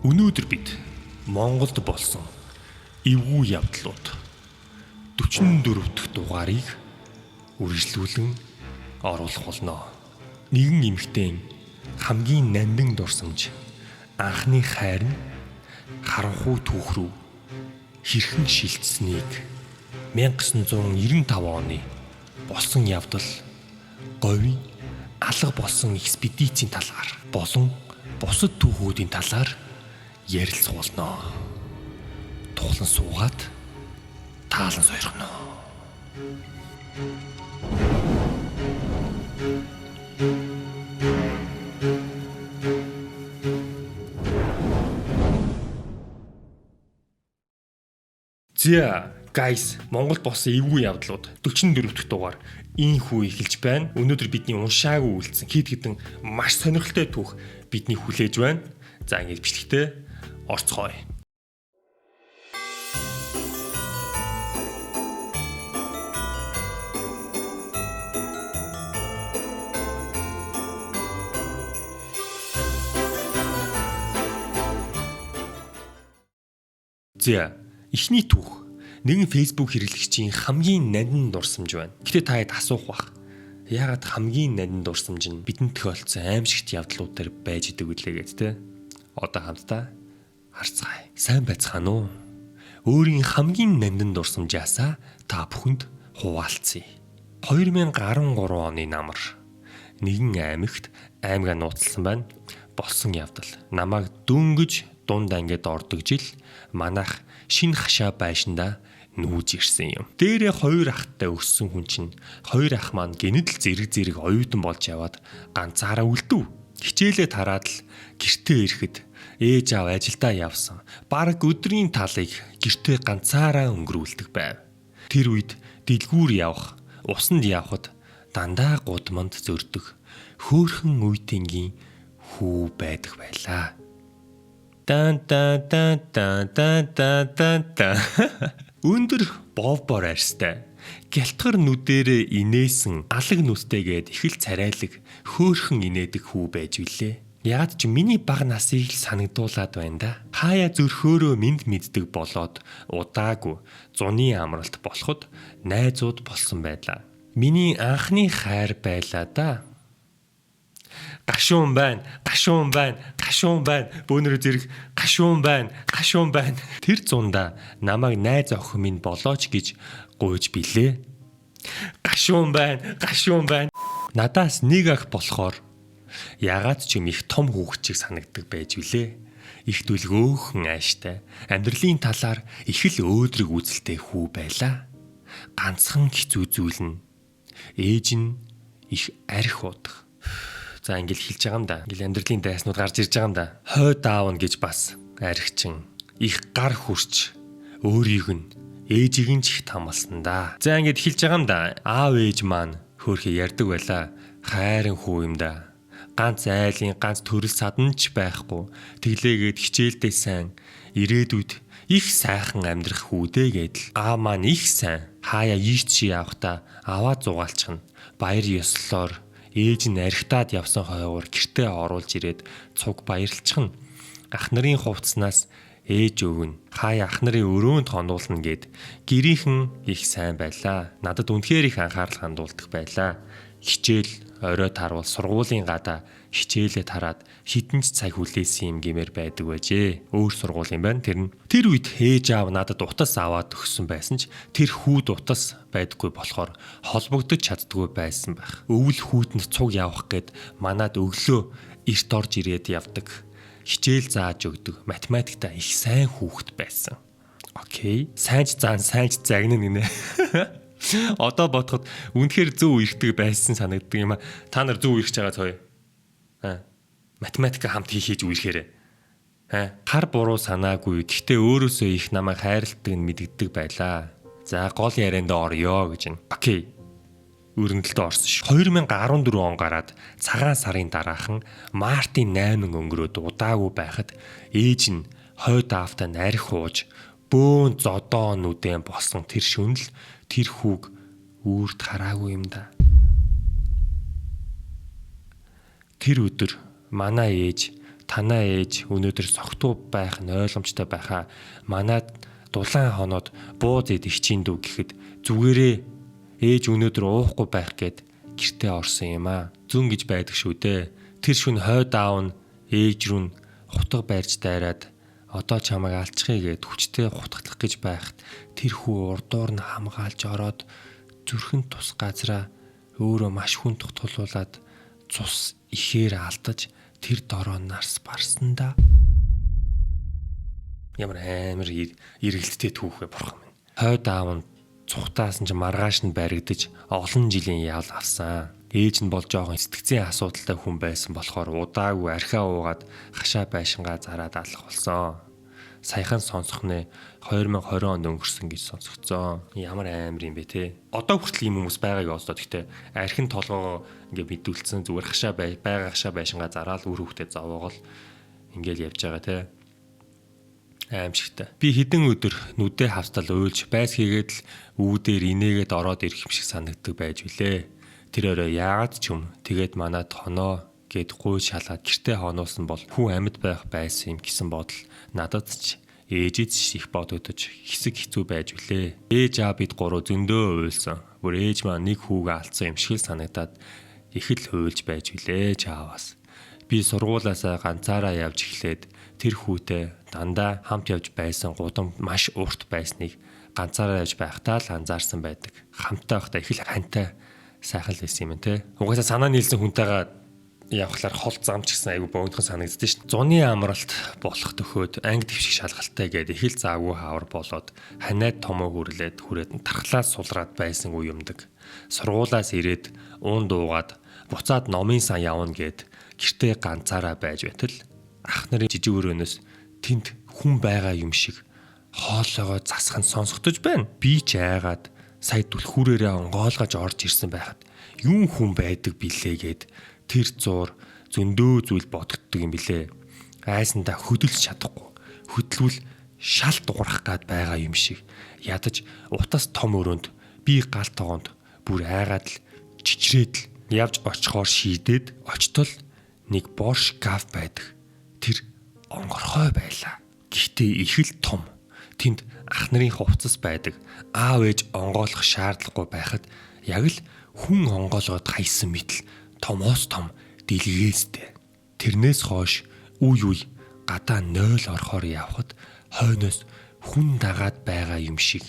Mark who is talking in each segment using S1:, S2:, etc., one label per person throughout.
S1: Өнөөдөр бид Монголд болсон эвгүй явдлууд 44 дахь дугаарыг үргэлжлүүлэн оруулах болно. Нэгэн эмэгтэй хамгийн нандин дурсамж анхны хайр нь харанхуй түүх рүү хэрхэн шилжсэнийг 1995 оны болсон явдал говийн алга болсон экспедицийн талаар болон бусад түүхүүдийн талаар ярилцуулна. Тухлан суугаад таалан сойрхоно. За guys, Монгол болсон эвгүй явдлууд 44 дахь дугаар ийхүү эхэлж байна. Өнөөдөр бидний уншаагүй үлдсэн хэд хэдэн маш сонирхолтой түүх бидний хүлээж байна. За ингэж бичлэгтээ орцгоё. За эхний түүх нэгэн Facebook хэрэглэгчийн хамгийн нандин дурсамж байна. Гэтэ та хэд асуух бах. Яагаад хамгийн нандин дурсамж нь бидэнд тохиолдсон аимшигт явдлууд төр байж идэг үлээ гэд тэ. Одоо хамтдаа харцгаая. Сайн байцгаана уу? Өөрийн хамгийн нандин дурсамжаасаа та бүхэнд хуваалцъя. 2013 оны намар нэгэн аймагт аймгаа нууцлсан байна. Болсон явдал намайг дөнгөж дунд ангид ордог жил манайх шинэ хашаа байшинда нүүж ирсэн юм. Дээрээ хоёр ахтай өссөн хүн чинь хоёр ах маань гинэдл зэрэг оюутан болж яваад ганцаараа үлдэв. Хичээлээ тараад л гэртээ ирэхэд ээж аав ажилдаа явсан. Бараг өдрийн талыг гэртээ ганцаараа өнгөрүүлдэг байв. Тэр үед дэлгүүр явах, усанд явхад дандаа гудамд зөрдөг хөөхөн үеийнгийн хүү байдаг байлаа. Дан өндөр бовбор арьстай гялтгар нүдэрээ инээсэн алаг нүстэйгээд их л царайлаг хөөхөн инээдэг хүү байж билээ. Яад ч миний бага насыг л санагдуулаад байна да. Хаяа зөрхөөрөө минд мэддэг болоод удаагүй зуны амралт болоход найзууд болсон байлаа. Миний анхны хайр байлаа да. Гашуун байна. Бөөнөрө зэрэг гашуун байна. Тэр зунда намайг найз охин минь болооч гэж гуйж билээ. Гашуун байна. Надаас нэг ах болохоор ягаад ч юм их том хүүхэд чиг санагддаг байж билээ. Их дүлгөөхөн ааштай. Амьдралын талаар их л өөдрөг үзэлтэй хүү байлаа. Ганцхан хэцүү зүйл нь ээж нь их арх удах. За ингээл хэлж байгаа юм да. Ингээл амьдралын дайснууд гарч ирж байгаа юм да. Хойд аавна гэж бас архичин их гар хурч өөрийг нь ээжийг нь ч их тамалсан да. За ингээд хэлж байгаа юм да. Аав ээж маань хөөхий ярддаг байла. Хайрын хүү юм да. Ганц айлын ганц төрөл садан ч байхгүй. Тэглээгээд хичээлдээ сайн ирээдүйд их сайхан амьдрах хүүдээ гэдэл аа маань их сайн. Хаяа ийч явахта аваа зугаалчихна. Баяр ёслолоор ээж нь архитаад явсан хойгоор гэртээ оруулж ирээд цуг баярлчихна. Ах нарын хувцснаас ээж өвгөн хаяа ах нарын өрөөнд хонуулна гэд гэрийнхэн их сайн байлаа. Надад үнэхээр их анхаарал хандуулдаг байлаа. Хичээл орой таруул сургуулийн гадаа хичээлээ тараад хідэн ч цаг хүлээсэн юм гэмээр байдаг байжээ. Өөр сургууль юм байна тэр нь. Тэр үед ээж аав надад утас аваад өгсөн байсан ч тэр хүүд утас байдаггүй болохоор холбогдож чаддгүй байсан байх. Өвөл хүүтэнд цуг явах гээд манад өглөө эрт орж ирээд явдаг. Хичээл зааж өгдөг. Математиктаа их сайн хүүхэд байсан. Окей. Сайн ч загнана гинэ. Одоо бодоход үнэхээр зөв ирдэг байсан санагддаг юм а. Та нар зөв ирж байгаа цой. Математика хамт хийхээж үерхээрээ. Хар буруу санаагүй. Гэхдээ өөрөөсөө их намайг хайрладаг нь мэддэг байлаа. За гол ярианд орё гэж байна. Окей. Өрнөлтөд орсон ш. 2014 он гараад цагаан сарын дараахан Мартин 8 өнгөрөөд удаагүй байхад ээж нь хойд аавтай нарих хууж бөөн зодоо нүдэн болсон тэр шөнөл тэр хүүг үрд хараагүй юм да. Тэр өдөр манай ээж Танаа ээж өнөөдөр согтуу байх нь ойлгомжтой байхаа манад дулаан хоноод бууз идэх чинь дүү гэхэд зүгээрээ ээж өнөөдөр уухгүй байх гэд гэртээ орсон юм аа. Зүн гэж байдаг шүү дээ. Тэр шүн хойд аав нь ээж рүү хутга барьж дайраад одоо чамайг алчхъя гэд хүчтэй хутгатлах гэж байхад тэр хүү урдуур нь хамгаалж ороод зүрхэн тус газраа өөрөө маш хүн тутгуулуулад цус ихээр алдаж тэр дороо нарс барсандаа. Ямар амар эргэлттэй түүхээ бурхан минь. Хойд аав нь цухтаас нь маргааш нь баригдаж олон жилийн явл авсан. Ээж нь бол жоохон сэтгцийн асуудалтай хүн байсан болохоор удаагүй архиа уугаад хашаа байшингаа зараад алах болсон. Саяхан сонсохны 2020 онд өнгөрсөн гэж сонсогдсон. Ямар амар юм бэ те. Одоо хүртэл ийм хүмүүс байгааг олсоо. Гэхдээ архин толгоо ингээ мэдүүлсэн зүгээр хашаа байгаа хашаа байшингаа зараад үр хөвгтөд зовоогол ингээл явж байгаа те. Аимшигтай. Би хэдэн өдөр нүдээ хавтал уйлж байс хийгээд л үүдээр инээгээд ороод ирэх юм шиг санагддаг байж билээ. Тэр өрөө яагаад ч юм тэгээд манад хоноо гэд гуй шалгаад гэртээ хоноосон бол хүн амьд байх байсан юм гэсэн бодол надад ч ээжэд ч их бодогдож хэсэг хэцүү байж билээ. Ээж аа бид гурав зөндөө уйлсан. Бүр ээж маань нэг хүүгээ алдсан юм шиг санагдаад их л хуйлж байж билээ чааваас. Би сургуулаасаа ганцаараа явж эхлээд тэр хүүтэй дандаа хамт явж байсан гудам маш урт байсныг ганцаараа явж байхдаа л анзаарсан байдаг. Хамтаа байхдаа их л хантай сайхан л байсан юм те. Угаасаа санаа нийлсэн хүнтэйгээ явхлаар хол зам ч гэсэн айгүй богдхон санагддаг шин. Зуны амралт болох төхөөд анги дэвших шалгалтай гээд их л заагүй хаавар болоод ханаад томоо хүрлээд тархлаас сулраад байсан үе юмдаг. Сургуулаас ирээд уун дуугаад буцаад номын сан явна гээд гэртээ ганцаараа байж байтал ах нарын жижиг өрөөнөөс тэнд хүн байгаа юм шиг хоолойгоо засах нь сонсогдож байна. Би ч айгаад сая түлхүүрээрээ онгоолгож орж ирсэн байхад юун хүн байдаг билээ гэд тэр зур зөндөө зүйл бодогддог юм билээ. Айсандаа хөдөлж чадахгүй. Хөдлвөл шал дуурах гад байгаа юм шиг. Ядаж утас том өрөөнд би гал тогоонд бүр айгаад л чичрээд л явж очихоор шийдээд очтол нэг бор шкаф байдаг. Тэр онгорхой байлаа. Гэхдээ их л том. Тэнд ах нарын хувцас байдаг. Аав ээж онгоолох шаардлагагүй байхад яг л хүн онгоолгоод хайсан мэтл томоос том дэлгээстэй. Тэрнээс хойш үе гадаа 0 орохоор явхад хойноос хүн дагаад байгаа юм шиг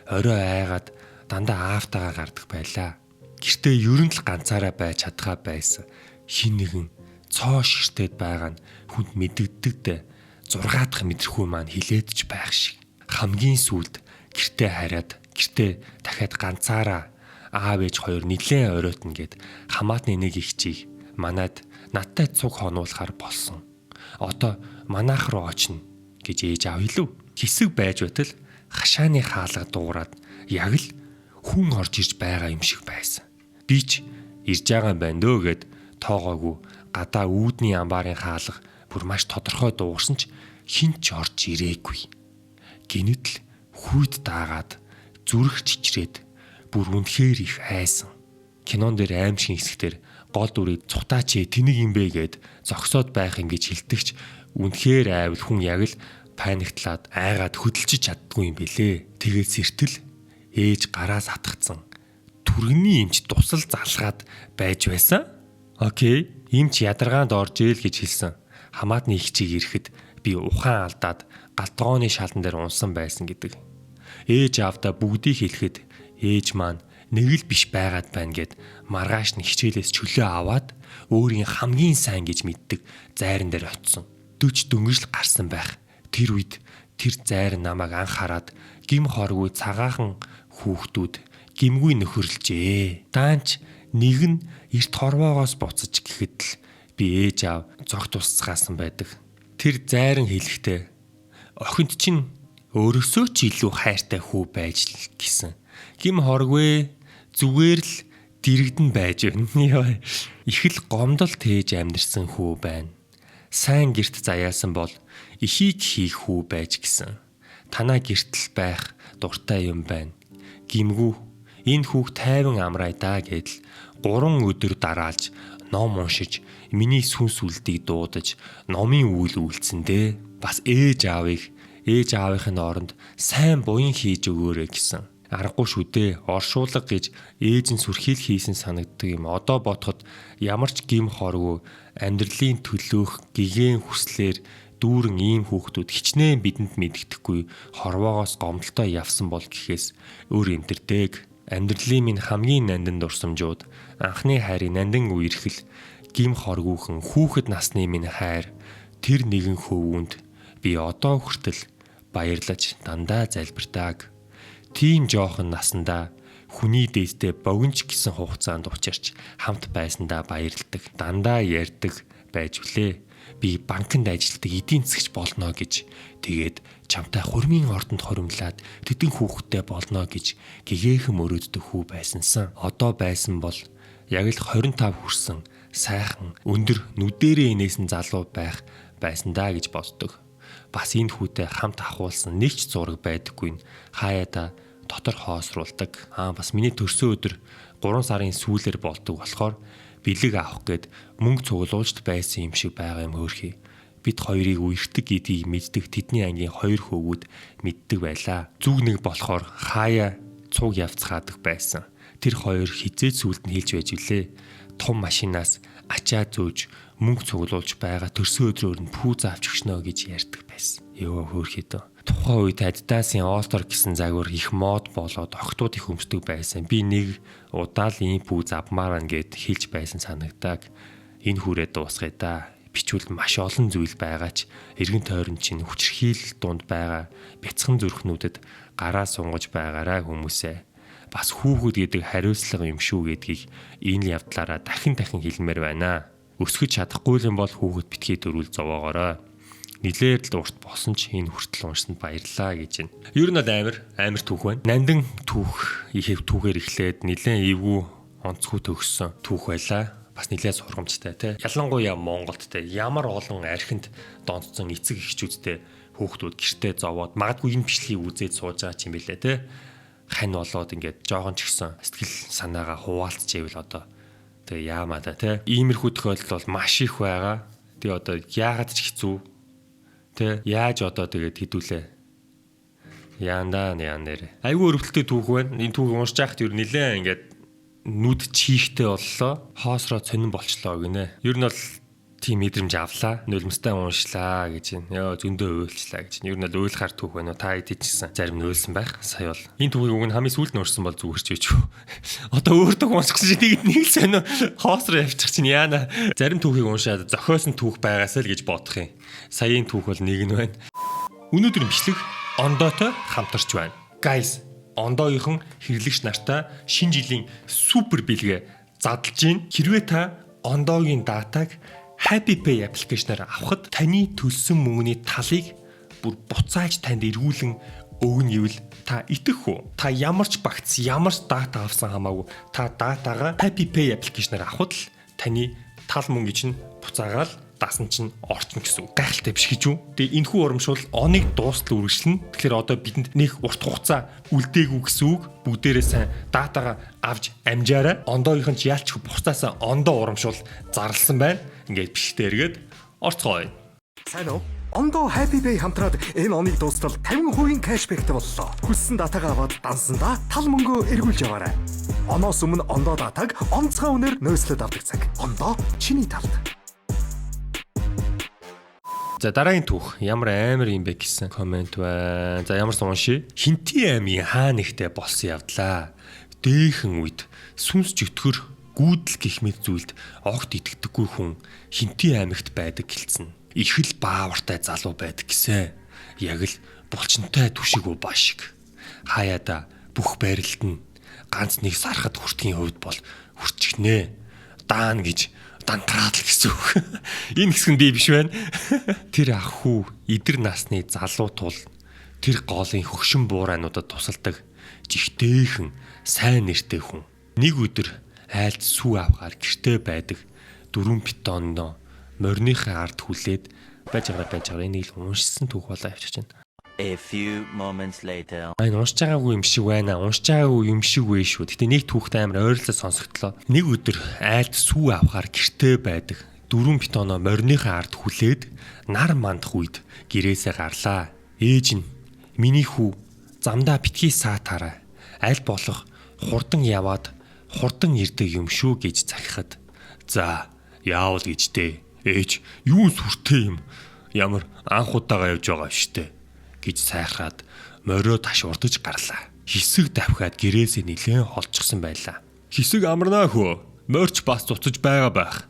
S1: орой айгаад дандаа аавтайгаа гардаг байлаа. Гэртээ ерөн л ганцаараа байж чадхаа байсан. Хин нэгэн цоо ширтээд байгаа нь хүнд мэддэгдээ 6 дахь мэдрэхүй маань хилээдж байх шиг. Хамгийн сүүлд гэртээ хараад гэртээ дахиад ганцаараа аав ээж хоёр нилээн оройтно гэд хамаатны нэг их чиг манад надтай цуг хонуулахар болсон. Одоо манайх руу очно гэж ээж аав хэлв. Хэсэг байж байтал хашааны хаалга дуураад яг л хүн орж ирж байгаа юм шиг байсан. Би ч ирж байгаа юм байна дөө гэд тоогоогүй гадаа үүдний амбарын хаалга бүр маш тодорхой дуугарсан ч хин ч орж ирээгүй. Гинэтэл хүйд даагаад зүрх чичрээд бүр үнэхээр их айсан. Кинон дээр аимшиг хэсэгтэр гол дүрийг цухтаач тэнэг юм бэ гэд зогсоод байх юм гэж хэлдэгч үнэхээр айвал хүн яг л паниклаад айгаад хөдөлж чаддгүй юм бэлээ. Тэгээд сэртэл ээж гараас хатгцсан. Түргэний эмч тусал залгаад байж байсан. Окей, эмч ядаргаанд орж ийл гэж хэлсэн. Хамаатны их чиг ирэхэд би ухаан алдаад галтгооны шалан дээр унсан байсан гэдэг. Ээж аавда бүгдийг хэлэхэд ээж маань нэг л биш байгаад байна гэд маргааш нь хичээлээс чөлөө аваад өөрийн хамгийн сайн гэж мэддэг зайран дээр очисон. 40 дөнгөжл гарсан байх. Тэр үед тэр зайр намайг анхаарад гим хоргүй цагаахан хүүхдүүд гимгүй нөхөрлжээ. Даанч нэг нь эрт хорвоогоос буцаж гэхэд л би ээж аав зогт усцгаасан байдаг. Тэр зайран хэлэхдээ охинд чинь өөрөөсөө ч илүү хайртай хүү байж л гэсэн. Гим хоргүй зүгээр л дэрэгдэн байж байна. Их л гомдол тээж амьдэрсэн хүү байна. Сайн гэрт заяасан бол ихийг хийх хүү байж гисэн. Танаа гэртэл байх дуртай юм байна. Гимгүү энэ хүүг тайван амраа даа гэдэл 3 өдөр дараалж ном уншиж миний сүнс үлдийг дуудаж номын үйл үйлцэндээ бас ээж аавынхын оронд сайн буян хийж өгөөрэй гэсэн. Аргагүй шүү дээ. Оршуулга гэж ээж нь сүрхийл хийсэн санагддаг юм. Одоо бодоход ямар ч гим хоргүй амьдралын төлөөх гэгэн хүслээр дүүрэн ийм хүүхдүүд хичнээн бидэнд мэддэхгүй хорвоогоос гомдолтой явсан бол гэхээс өөр эмтэрдэг. Амьдралын минь хамгийн нандин дурсамжууд анхны хайрын нандин үерхэл гим хоргүйхэн хүүхэд насны минь хайр тэр нэгэн хөвгүнд би одоо хүртэл баярлаж дандаа залбирдаг. Тийм жоохон насандаа хүний дээстэй богинч гэсэн хугацаанд учирч хамт байсандаа баярладаг. Дандаа ярьдаг байж үлээ. Би банкнд ажилладаг эдийн засагч болно гэж. Тэгээд чамтай хурмын ордонд хоримлаад тэдэн хүүхэдтэй болно гэж гэгээхэн мөрөөддөг хүү байсансан. Одоо байсан бол яг л 25 хүрсэн сайхан өндөр нүдэрээ инээсэн залуу байх байсандаа гэж боддог. Бас энэ хүүтэй хамт ахуулсан нэг ч зураг байдаггүй. Хаяада дотор хоосруулдаг. Бас миний төрсөн өдөр 3 сарын сүүлээр болдог болохоор бэлэг авах гээд мөнгө цуглуулж байсан юм шиг байгаа юм хөөрхий. Бид хоёрыг үерхдэг гэдгийг мэддэг тэдний ангийн 2 хөвгүүд мэддэг байлаа. Зүг нэг болохоор хаяа цуг явцгаадаг байсан. Тэр хоёр хизээ сүлд нь хэлж байж үлээ. Том машинаас ачаа зөөж мөнгө цуглуулж байгаа төрсөн өдрөөр нь пүүз авч өгснө гэж ярьдаг байсан. Йоо хөөрхий дөө. Тухайн үед Adidas-ын All-Star гэсэн загвар их мод болоод охтууд их өмсдөг байсан. Би нэг удаа л ийм пүүз авмаар нь гэд хэлж байсан санагдаг. Энэ хүрээ дуусгая да. Бичвэл маш олон зүйл байгаа ч эргэн тойрон чинь хүчрхийл дунд байгаа бяцхан зүрхнүүдэд гараа сунгаж байгаараа хүмүүсээ. Бас хүүхэд гэдэг хариуцлага юм шүү гэдгийг энэ явдлаараа дахин хэлмээр байна. Өсгөж чадахгүй юм бол хүүхэд битгий дөрүүл зовоогоорой. Нилээд л урт болсон ч энэ хүртэл уншсанд баярлаа гэж байна. Ер нь амар түүх байна. Нандин түүх ихэв түүхээр эхлээд нилээн эвгүй онцгүй төгссөн түүх байлаа. Бас нилээн сургамжтай тий. Ялангуяа Монголд тий ямар олон архинд донцсон эцэг эхчүүдтэй хүүхдүүд гэртээ зовоод магадгүй энэ бичлэгийг үзээд сууж байгаа ч юм бэлээ тий. Хань болоод ингээд жоохон ч гэсэн сэтгэл санаагаа хуваалцчихвэл одоо тэгээ яамаа да тий. Иймэрхүү тохиолдол бол маш их байгаа. Тэгээ одоо яагаад ч хэцүү тий. Яаж одоо тэгээд хэдүүлээ. Яандаа нэр. Айгүй өрөвдөлтөй түүх байна. Энэ түүхийг уншиж байхад ер нилээн ингээд нүд чихтэй боллоо. Хоосроо цонин болчлоо гинэ. Ер нь бол тийм мэдрэмж авлаа. Нулимстай уншлаа гэж байна. Йоо зөндөө уйлчлаа гэж. Ер нь бол уйлахаар түүх байна уу? Та идчихсэн. Зарим нь уйлсан байх. Сая бол. Энэ түүхийг уг нь хамгийн сүүлд нөрсөн бол зүгэрч байж. Одоо өөр түүх уншчихсан чинь нэг л сонио хоосроо явчих чинь яана. Зарим түүхийг уншаад зохиосон түүх байгаасаа л гэж бодох юм. Саяын түүх бол нэг нь байна. Өнөөдөр бичлэг ондоотой хамтарч байна. Guys, ондоогийн хэрэглэгч нартай шинэ жилийн супер бэлгээ задлж гин. Хэрвээ та ондоогийн датаг Happy Pay аппликейшнаар авахд таны төлсөн мөнгөний талыг бүр буцааж танд эргүүлэн өгнө гэвэл та итгэх үү? Та ямар ч багц, ямар ч дата авсан хамаагүй та датагаа Happy Pay аппликейшнаар авахд л таны тал мөнгө чинь буцаагаал дасан чинь орчин гэсэн үг. Гайхалтай биш гэж юу? Тэгээ энэхүү урамшуул оныг дуустал үргэлжлэнэ. Тэгэхээр одоо бидэнд нэг урт хугацаа үлдээгүү гэсэн үг. Бүгдээрээ сайн датагаа авч амжаарай. Ондоогийнх нь яалч буцаасаа ондоо урамшуул зарласан байна. Ингээд биштэй эргээд орцгоё.
S2: Сайн уу? Ондоо Happy Pay хамтраад энэ оныг дуустал 50% кэшбэктэй боллоо. Хүссэн датагаа аваад дансандаа тал мөнгөө эргүүлж яваарай. Оноос өмнө ондоо датаг онцгой үнээр нөөцлөд авдаг цаг. Ондоо чиний талд.
S1: За дараагийн түүх ямар амар юм бэ гэсэн комент байна. За ямар уншия. Хинтээ аймгийн хаа нэгтээ болсон явдлаа. Дээхэн үед сүнс жөтгөр гүйдэл гэх мэт зүйлд огт итгэдэггүй хүн Хинтээ аймагт байдаг гэлцэн. Их л баавартай залуу байдаг гэсэн. Яг л булчинтай түшиг ба шиг. Хаяада бүх байралд нь ганц нэг сархад хүртгийн хувьд бол хүрчихнэ. Даан гэж дантраад л гэсэн үг. Энэ хэсэг нь би биш байна. Тэр ах хүү эдэр насны залуу тул тэр голын хөгшин буурайнуудад тусалдаг жигтэйхэн сайн нэртэй хүн. Нэг өдөр айлд сүү авахаар гэртээ байдаг 4 бетондоо морныхаа ард хүлээд байж байгаа энийг л уншсан түүх болоо явчих чинь.
S3: A few moments later.
S1: Уншиж байгаагүй юм шиг байна. Уншиж байгаагүй юм шиг вэ шүү. Гэтэ нэг түүхтэй амар ойрлоо сонсогдлоо. Нэг өдөр айлд сүү авахаар гэртээ байдаг 4 питоно мориныхаа ард хүлээд нар мандах үед гэрээсээ гарлаа. Ээж нь миний хүү замдаа битгий саатаарай. Аль болох хурдан яваад хурдан ирдэг юм шүү гэж захихад за яавал гэжтэй. Ээж юу сүртэй юм. Ямар анх удаага явж байгаа штэ гэж сайхраад морио ташуурдаж гарлаа. Хэсэг давхиад гэрээсээ нилээн холчсон байлаа. Хэсэг амарнаа хөө. Морьч бас цуцаж байгаа байх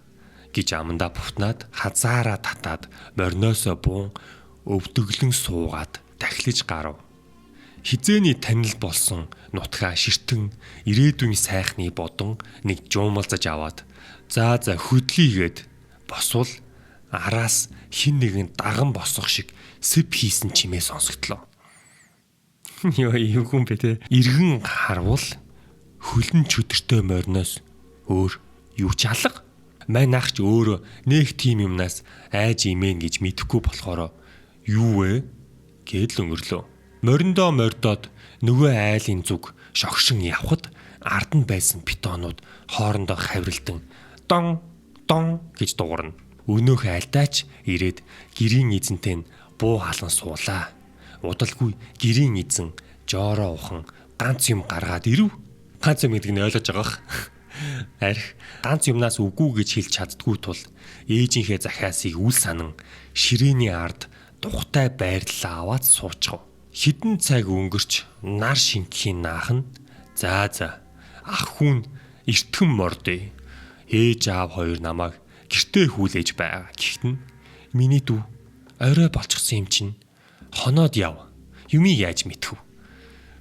S1: гэж амандаа бутнаад хазаараа татаад мориноосоо буун өвдөглөн суугаад дахилж гарав. Хизээний танил болсон нутгаа ширтэн ирээдүйн сайхны бодон нэг жуумалзаж аваад за хөдлийгээд босвол араас хин нэгэн даган босох шиг сэп хийсэн чимээ сонсогдлоо. Юу юм бэ те? Иргэн харвал хөлн чөдөртэй мориноос өөр юу ч алга. Мань ах ч өөрөө нэг тийм юмнаас айж имэн гэж мэдэхгүй болохоор юу вэ гэдэл өнгөрлөө. Мориндоо мордоод нөгөө айлын зүг шогшин явхад ард нь байсан питонууд хоорондоо хаврилдан дон дон гэж дуурна. Өнөөх айлдаач ирээд гэрийн эзэнтэй нь буу халан суулаа. Удалгүй гэрийн эзэн жоороо ухан ганц юм гаргаад ирв. Ганц юм гэдэг нь ойлгож байгаах. Арх ганц юмнаас үгүй гэж хэлж чаддгүй тул ээжийнхээ захиасыг үл санан ширээний ард тухтай байрлалаа аваад суучгав. Хідэн цаг өнгөрч нар шингэхийн наах нь за ах хүн эртхэн мордё. Ээж аав хоёр намайг гэртээ хүлээж байгаа. Гэхдээ миний дүү орой болчихсон юм чинь хоноод яв. Юмыг яаж мэдхв?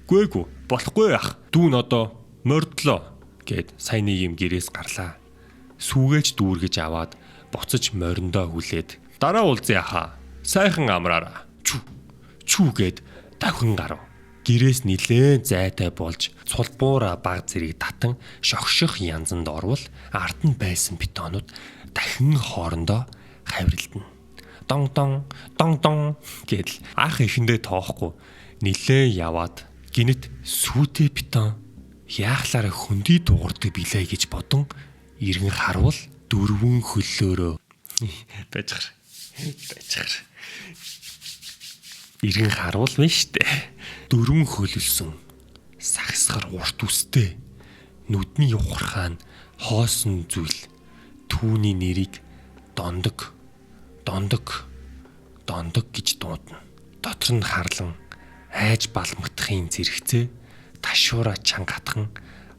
S1: Гүйгүй болохгүй ах. Дүү нь одоо мордлоо гэд сайн нэг юм гэрээс гарлаа. Сүүгээж дүүргэж аваад буцаж мориндоо хүлээд дараа уулзъя хаа. Сайхан амраараа. Чүү гэд давхин гарав. Гэрээс нилээн зайтай болж цулбуура баг зэрэг татан шогших янзанд орвол ард нь байсан питонууд дахин хоорондоо хаврилдана. Дон дон гэдэл ах ихэндээ тоохгүй нилээн яваад гинэт сүүтэй питон яахлаараа хөндөй дуурдаг билээ гэж бодон иргэн харвал дөрвөн хөллөөрөө байжгар. Иргэн харвал вэ штэ. Дөрвөн хөлөлсөн сагсгар урт үстэй нүдний ухархаа нь хоосон зүйл түүний нэрийг дондог гэж дуудана. Дотор нь харлан айж балмагдахын зэрэгцээ ташуура чангатхан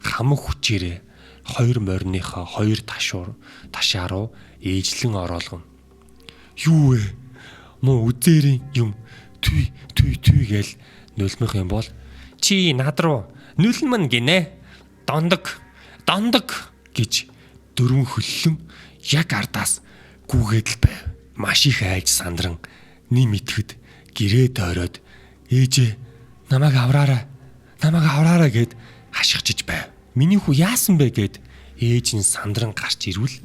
S1: хамаг хүчээрээ хоёр мориныхоо хоёр ташаа руу ээжлэн ороолгоно. Юу вэ? Муу үзээрийн юм түй гээл нөлмөх юм бол чи над руу нүлэн мань гинэ. Дондог гэж дөрвөн хөллөн яг ардаас гүгээд л байв. Маш их айж сандран нэм итгэд гэрээ дойроод ээжээ намайг авраарай гэд хашгичж байв. Миний хүү яасан бэ гэд ээж нь сандран гарч ирвэл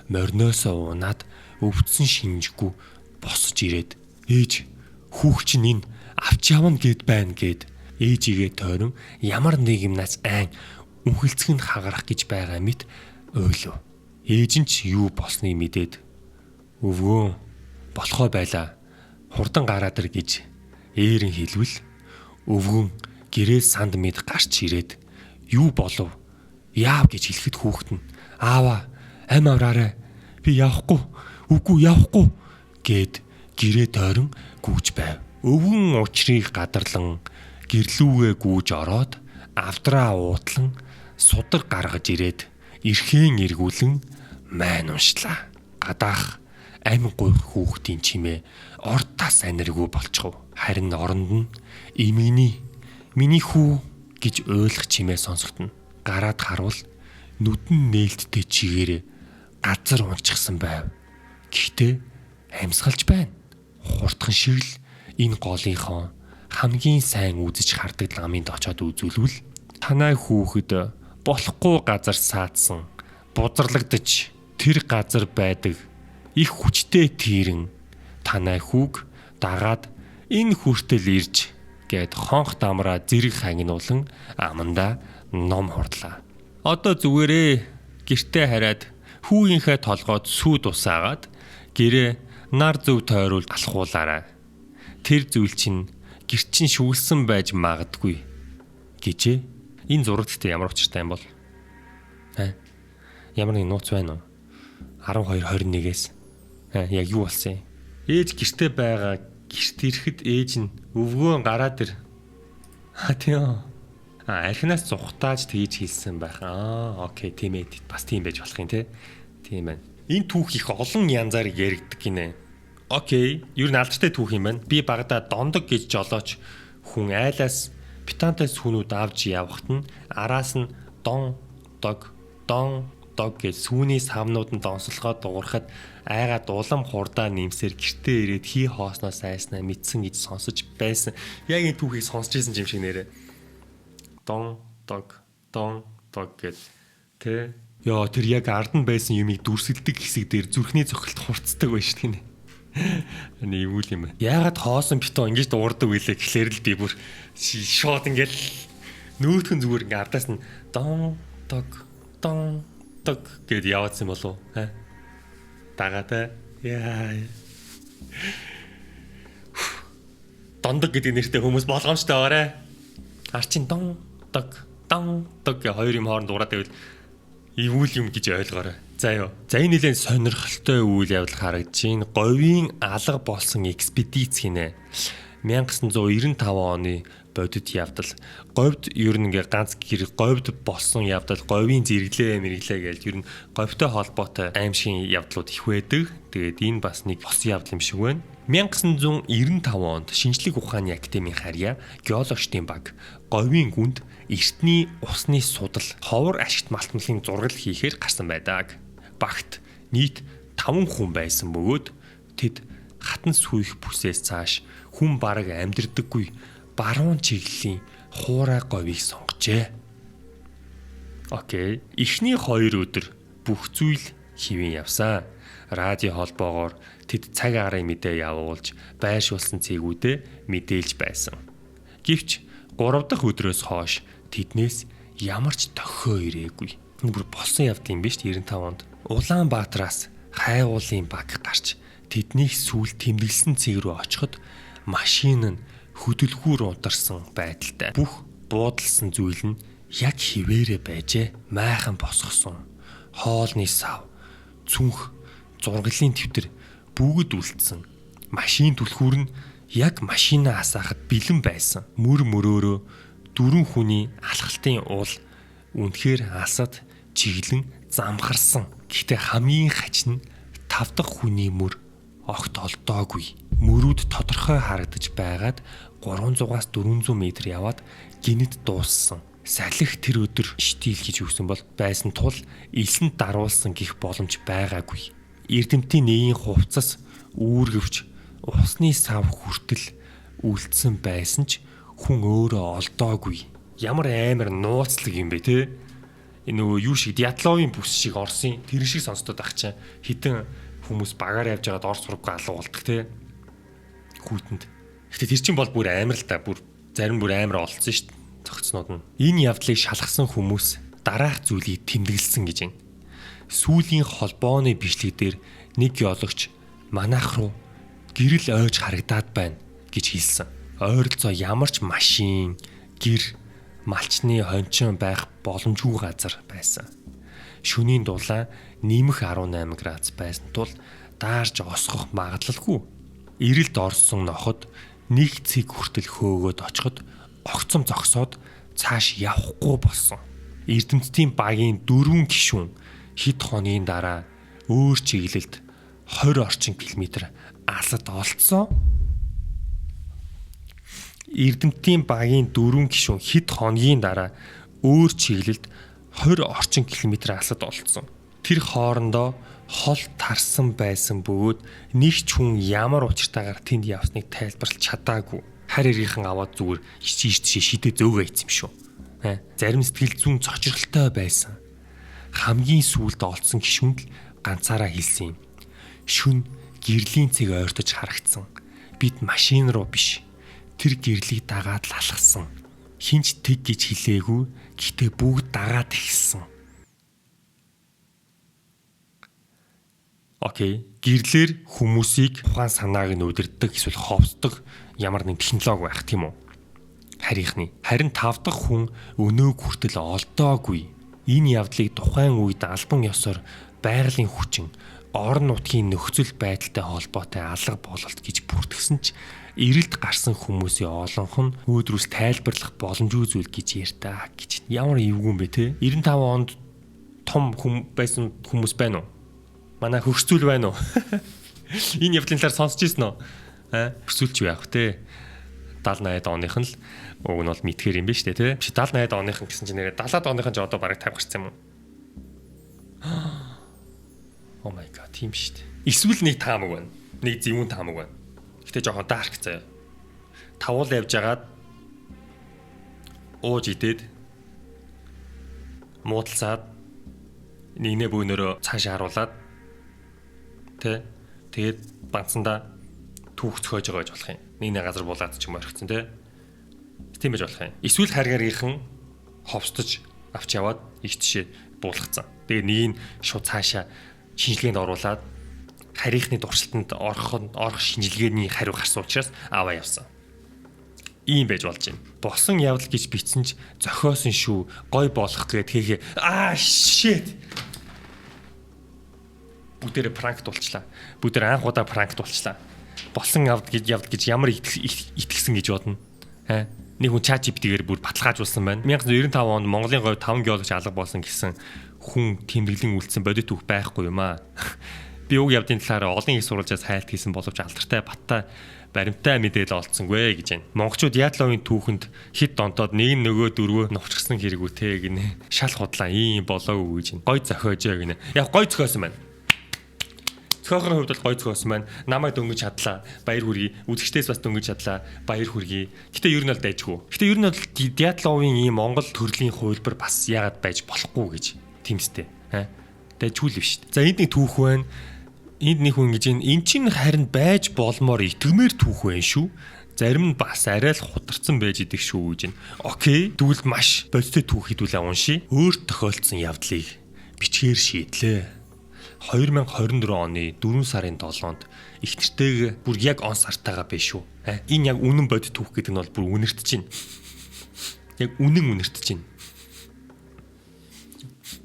S1: мориноосоо унаад өвдсөн шинжгүй босож ирээд ээж хүүхч нь энэ авч явна гэд байна гэд ээжигээ тойрон ямар нэг юмнаас айн үнхэлцэг нь хагарах гэж байгаа мэт ойлов. Ээж нь ч юу болсныг мэдээд өвгөө болохоо байлаа. Хурдан гараад ир гэж ээрэн хэлвэл өвгөн гэрээ санд мэд гарч ирээд юу болов? Яав гэж хэлэхэд хүүхэд нь аава амь авраарай. Би явахгүй. Үгүй явахгүй гэд гэрээ тойрон гүйж байв. Өвгөн учрыг гадарлан гэрлүүгээ гүйж ороод авдраа уутлан судар гаргаж ирээд эрхэн эргүүлэн майн уншлаа. Гадаах амь гуйх хүүхдийн чимээ ордтаас аниргүй болчихов. Харин оронд нь эмээний миний хүү гэж ойлгох чимээ сонсогдно. Гараад харвал нүдэн нээлттэй чигээрээ газар унчихсан байв. Гэхдээ амьсгалж байна. Хурдхан шиг л энэ голынхон хамгийн сайн үзэж хардаг ламынд очоод үзүүлвэл танай хүүхэд болохгүй газар саадсан, бузарлагдаж тэр газар байдаг их хүчтэй тэрэн танай хүүг дагаад энэ хүртэл ирж гэд хонх дамраа зэрэг хангинуулан амандаа ном хурдлаа. Одоо зүгээрээ гэртээ хараад Хүүгийнхээ толгойд сүйд усаагаад гэрээ нар зөв тойруулж алхуулаарай. Тэр зүйл чинь гэрчин шүглсэн байж магадгүй гэжээ. Энэ зураг гэхдээ ямар учиртай юм бол? Ямар нэг нууц байна уу? 12:21-ээс. Яг юу болсон юм? Ээж гэртээ байгаа. Гэрт ирэхэд ээж нь өвгөө гараад ир. Тийм. Архинаас цухтааж тэгж хэлсэн байх. Окей, тийм ээ. Бас тийм байж болох юм те. Тийм байна. Энэ түүх их олон янзаар яригддаг гинэ. Окей, ер нь алдартай түүх юм байна. Би багада дондог гэж жолооч хүн айлаас питантаас хүнүүд авч явхад нь араас нь дон дог гэж сүүний савнууд нь донслоход дуурахад айгаад улам хурдаа нэмсээр гэртээ ирээд хий хоосноос айснаа мэдсэн гэж сонсож байсан. Яг энэ түүхийг сонсч ирсэн юм шиг нэрэ. Дон дог гэд тэ. Яа тэр яг ард нь байсан юмыг дүрсэлдэг хэсэг дээр зүрхний цохилт хурцдаг байж тгийнэ. Эний юу юм бэ? Яагаад хоосон битoo ингэж дуурдаг вүлээ гэхлээр л би бүр шууд ингээл нүүтгэн зүгээр ингээ ардаас нь дон дог гэд яваадсан болов уу? Дагатай. Яа. Дондог гэдэг нэртэй хүмүүс болгоомжтой байгаарэ. Арчин дон дог гэ хоёр юм хооронд дуурайд байвал ивүүл юм гэж ойлгоорой. За юу. За энэ нэлээд сонирхолтой үйл явдал харагдаж байна. Говийн алга болсон экспедиц гинэ. 1995 оны бодит явдал. Говьд ер нь ингээ ганц гэр говьд болсон явдал, говийн зэрэглээ мэрглээ гэж ер нь говьтой холбоотой аимшигын явдлууд их байдаг. Тэгээд энэ бас нэг бос явдал юм шиг байна. 1995 онд Шинжлэх ухааны академийн харьяа геологчдын баг говийн гүнд эртний усны судал ховор ашигт малтмалын зургал хийхээр гарсан байдаг. Багт нийт 5 хүн байсан бөгөөд тэд хатан сүйх бүсээс цааш хүн бараг амьдрдаггүй баруун чиглэлийн хуурай говийг сонгожээ. Окей, эхний 2 өдөр бүх зүйл хэвэн явсан. Радио холбоогоор тэд цаг агарын мэдээ явуулж байршуулсан цэгүүдээ мэдээлж байсан. Гэвч 3 дахь өдрөөс хойш тэднээс ямар ч тохио ирээгүй. Энэ бүр болсон явдал юм биш 95 онд. Улаанбаатараас хайгуулын баг гарч тэднийг сүүл тэмдэглэсэн цэг рүү очиход машин нь хөдөлгүүр унтарсан байдалтай. Бүх буудалсан зүйл нь яг хിവэрэ байжээ. Майхан босгосон. Хоолны сав, цүнх, зурглалын твтер бүгд үлдсэн. Машин түлхүүр нь яг машинаа асаахад бэлэн байсан. Мөрөөрөө 4 хүний алхалтын уул үнэхээр алсад чиглэн замхарсан. Гэхдээ хамгийн хач нь 5 дахь хүний мөр огт олдоогүй. Мөрүүд тодорхой харагдаж байгаад 300-аас 400 м яваад гинэд дууссан. Салхи тэр өдөр штил гэж өгсөн бол байсан тул элсэнд даруулсан гих боломж байгаагүй. Эрдэмтдийн нэгийн хувцас үүргэвч усны сав хүртэл үлдсэн байсан ч хүн өөрөө олдоогүй. Ямар амар нууцлаг юм бэ те? Энэ нөгөө юу шиг Дятловын бүс шиг Орсын тэр шиг сонсдод ах чинь хитэн хүмүүс багаар явж байгаад Орос сургуугаа алга болдог те. Хүүтэнд. Гэтэ тэр чинь бол бүр амар л та бүр зарим бүр амар олцсон шүү дээ. Цогцнууд нь. Энэ явдлыг шалгасан хүмүүс дараах зүйлийг тэмдэглэсэн гэж байна. Сүүлийн холбооны бичлэг дээр нэг геологч манайх руу гэрэл ойж харагдаад байна гэж хэлсэн. Ойролцоо ямар ч машин, гэр, малчны хончин байх боломжгүй газар байсан. Шөнийн дулаан нэмэх 18 градус байсан тул даарж осгох магадлалгүй. Ирэлд орсон ноход нэг цэг хүртэл хөөгөөд очиход огцом зогсоод цааш явахгүй болсон. Эрдэмтдийн багийн 4 гишүүн хэд хоногийн дараа өөр чиглэлд 20 орчим километр алсад олцсон. Эрдэмтдийн багийн 4 гишүүн хэд хоногийн дараа өөр чиглэлд 20 орчим километр алсад олцсон. Тэр хоорондоо хол тарсан байсан бөгөөд нэг ч хүн ямар учиртайгаар тэнд явсныг тайлбарлаж чадаагүй. Харь иргийнхэн аваад зүгээр ичиж шидэ зөөгөө ийцсэн юм шүү. Зарим сэтгэл зүйн цочролтой байсан. Хамгийн сүүлд олцсон гишүүнд л ганцаараа хэлсэн юм. Шүн гэрлийн цэг ойртож харагдсан. Бид машин руу биш. Тэр гэрлийг дагаад л алхсан. Хинч тэг гэж хэлээгүй. Гэтэ бүгд дагаад эхэлсэн. Окей. Гэрлэр хүмүүсийг ухаан санааг нь удирддаг эсвэл ховсдог ямар нэгэн технологи байх тийм үү? Харин 5 дахь хүн өнөөг хүртэл олдоогүй. Энэ явдлыг тухайн үед албан ёсоор байгалийн хүчин, орон нутгийн нөхцөл байдалтай холбоотой алга бололт гэж бүртгэсэн ч эрэлт гарсан хүмүүсийн олонх нь өөдрөөс тайлбарлах боломжгүй зүйл гэж ярьтаа гэж. Ямар эвгүй юм бэ те? 95 онд том байсан хүмүүс байна уу? Манай хөрсцүүл байна уу? Энэ явдлын талаар сонсч ирсэн үү? Хөрсцүүлч байх те. 70-80 оных нь л уг нь бол мэдхээр юм биш үү те? Биш 70-80 оных нь гэсэн чинь нэрээ 70-аад оных нь ч одоо бараг 50 гарсан юм уу? Oh my god, тийм шүү дээ. Эсвэл нэг таамаг байна. Нэг зөвүүн таамаг байна. Гэтэ жоохон dark заяа. Тавуул явж агаад ууж идээд муудалцаад нэгнээ бөөнөрөө цаашаа харуулад тэгээд банцсандаа түүх цохиож байгаа гэж болох юм. Нэгний газар булаад ч юм орхицсан тийм байж болох юм. Эсвэл харгаарийнхан ховстож авч яваад их тишээ буулгацсан. Тэгээд нэг нь шууд цаашаа шинжилгээнд оруулаад харийнхны дуршилтанд орох шинжилгээний хариу гарсан учраас аваа явсан. Ийм байж болж байна. Болсон явдал гэж бичсэн ч зохиосон шүү. Гой болох гээд хийхээ. Shit. Бүгдээрээ пранк дуулчлаа. Бүгдээр анх удаа пранк дуулчлаа. Болсон явдал гэж ямар итгэсэн гэж бодно. Нэг хүн ChatGPT-гээр бүр баталгаажуулсан байна. 1995 онд Монголын говь 5 геологч алга болсон гэсэн хүн тэмдэглэн үлдсэн бодит түүх байхгүй юм аа. Би уг явдлын талаар олон их сурвалжаас хайлт хийсэн боловч алдартай баттай баримттай мэдээлэл олцсонгүй гэж байна. Монголчууд Яатловын түүхэнд хит донтоод нэг нөгөө дөрвөө нувчсан хэрэг үтэй гинэ. Шал худлаа ийм болоогүй гэж байна. Гой зохиожээ гинэ. Яг гой зохиосон байна. Зохиохын хувьд бол гой зохиосон байна. Намайг дөнгөж чадлаа. Баяр хүргэе. Үзэгчдээс бас дөнгөж чадлаа. Баяр хүргэе. Гэтэ ер нь бол дайжгүй. Гэтэ ер нь бол Яатловын ийм Монгол төрлийн хувилбар бас яагаад байж болохгүй гэж тэмстэй. Дайжгүй л биш. За энд нэг түүх байна. Энд нэг хүн гэж эн чинь харин байж болмоор итгэмээр түүх байна шүү. Зарим нь бас арай л хударсан байж идэг шүү гэж байна. Окей, тэгвэл маш бодиттой түүх хэдүүлээ уншия. Өөр тохиолдсон явдлыг бичгээр шийдлээ. 2024 оны 4 сарын 7-нд их нэртэйг бүр яг он сартайгаа биш шүү. Энэ яг үнэн бодит түүх гэдэг нь бол бүр үнэртэж байна. Яг үнэн үнэртэж байна.